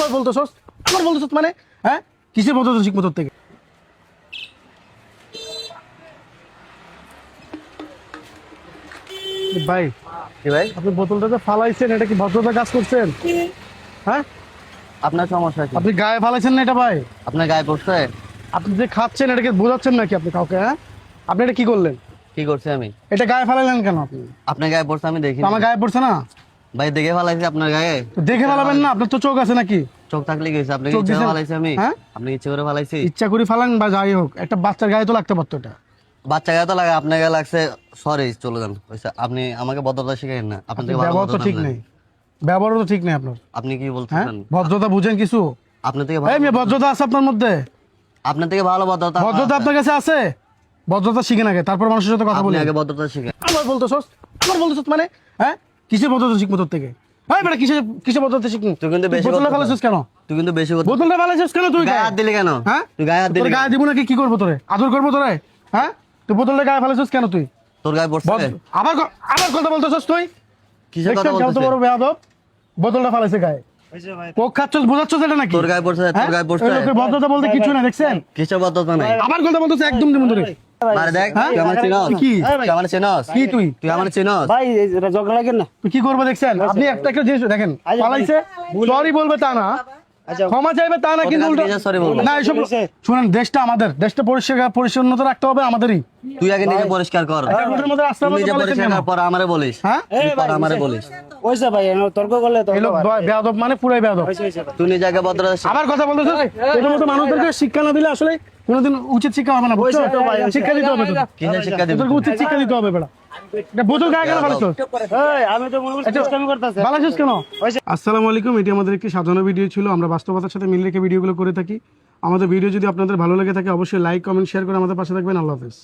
আবার বলতেছস মানে হ্যাঁ কিসের ভদ্রতা শিখবো তোর থেকে? ভাই কি ভাই? আপনি বোতলটা যে ফালাইছেন এটা কি ভদ্রতা কাজ করছেন? হ্যাঁ আপনার সমস্যা কি? আপনি গায়ে ফালাইছেন না এটা ভাই? আপনার গায়ে পড়ছে? আপনি যে খাচ্ছেন এটাকে বোঝাচ্ছেন নাকি আপনি কাউকে? হ্যাঁ আপনি এটা কি করলেন? কি করছি আমি? এটা গায়ে ফালাইলেন কেন আপনি? আপনার গায়ে পড়ছে আমি দেখি। আমার গায়ে পড়ছে না? ভাই দেখে ফেলাইছি আপনার গায়ে। তো দেখে ফালাবেন না, আপনার তো চোখ আছে নাকি? চোখ থাকলে কি হয়েছে? আপনি চোখ ইচ্ছা দিছেন? ফেলাইছি আমি? হ্যাঁ? আপনি ইচ্ছে করে ফেলাইছি? ইচ্ছা করে ফালান বা যাই হোক, একটা বাচ্চার গায়ে তো লাগতে পারতো এটা। বাচ্চা গায়ে তো লাগে, আপনার গায়ে লাগছে। সরি, চলে যান। হইছে, আপনি আমাকে ভদ্রতা শিখাইন না। আপনার থেকে ভালো ব্যবহার তো ভদ্রতা ঠিক আমি নেই, জানি। ব্যবহার তো ঠিক নেই আপনার। আপনি কি হ্যাঁ বলতেছেন? ভদ্রতা বুঝেন কিছু? আপনার থেকে এই ভালো মেয়ে ভদ্রতা আছে আপনার মধ্যে? আপনার থেকে ভালো ভদ্রতা আমার ভদ্রতা আছে। আপনার কাছে আছে? ভদ্রতা শিখেন আগে, তারপর মানুষের সাথে কথা আপনি বলি। আগে ভদ্রতা শিখেন। আবার বলতেছস মানে হ্যাঁ কিসের ভদ্রতা শিখবো তোর থেকে? হ্যাঁ বেটা কিসের ভদ্রতা শিখবো? তুই কিন্তু বেশি বোতলটা কথা ফেলেছিস কেন? তুই কিন্তু বেশি কথা। বোতলটা ফেলেছিস কেন তুই? গায়ে হাত দিলি কেন? হ্যাঁ তুই গায়ে হাত দিলি তোর কেন? গায়ে দিব নাকি কি করবো তোরে? আদর করবো তোরে? হ্যাঁ তুই বোতলটা গায়ে ফেলেছিস কেন তুই? তোর গায়ে পড়ছে? আবার আবার কথা বলতেছস তুই? কিসের কথা দেখছেন কত বলছিস? বড় বেয়াদব, বোতলটা ফেলেছে গায়ে। কোক খাচ্ছস, বোঝাচ্ছস এটা নাকি? তোর গায়ে পড়ছে, তোর হ্যাঁ? গায়ে পড়ছে। ওই লোকের ভদ্রতা বলতে কিছু না, দেখছেন? কিসের ভদ্রতা নাই? আবার কথা বলতেছে একদম দিমু ধরে। আরে দেখ, হ্যাঁ? তুই আমার চিনস? কি? তুই আমার চিনস? কি তুই? তুই আমার চিনস? ভাই এটা ঝগড়া লাগেন না। তুই কি করবো দেখছেন? আপনি একটা একটা জিনিস দেখেন, আচ্ছা, পালাইছে, সরি বলবে তা না, আচ্ছা ক্ষমা চাইবে তা না, কিন্তু ওকে উল্টো কালকে sorry বলবো। না এসব। শুনেন, দেশটা আমাদের, দেশটা পরিচ্ছন্নতা রাখতে হবে আমাদেরই। তুই আগে নিজে পরিষ্কার কর। রোডের মধ্যে রাস্তার তুই মধ্যে নিজে পালাইছেন পরিষ্কার কেন? কর, পর আমারে বলিস। হ্যাঁ তুই পর আমারে বলিস। ওইসে ভাই তর্ক করলে তো এই লোক বেয়াদব মানে পুরাই বেয়াদব। তুই নিজে আগে ভদ্রতা শিখ। আবার কথা বলতেছ, এদের মতো মানুষদেরকে শিক্ষা না দিলে আসলে কোনোদিন উচিত শিক্ষা হবে না, বুঝছো? ওইসে তো ভাই, ওইসে। শিক্ষা দিতে হবে তোদের। কিসের শিক্ষা দিবি? তোদেরকে উচিত শিক্ষা দিতে হবে বেটা। এটা বোতল গায়ে কেন ফেলেছ? আমি তো মনে করছি দুষ্টামি করতেছে। বালাইছিস কেন? আসসালামু আলাইকুম, এটি আমাদের একটি সাজানো ভিডিও ছিল। আমরা বাস্তবতার সাথে মিল রেখে ভিডিওগুলো করে থাকি। আমাদের ভিডিও যদি আপনাদের ভালো লেগে থাকে অবশ্যই লাইক কমেন্ট শেয়ার করে আমাদের পাশে থাকবেন। আল্লাহ হাফেজ।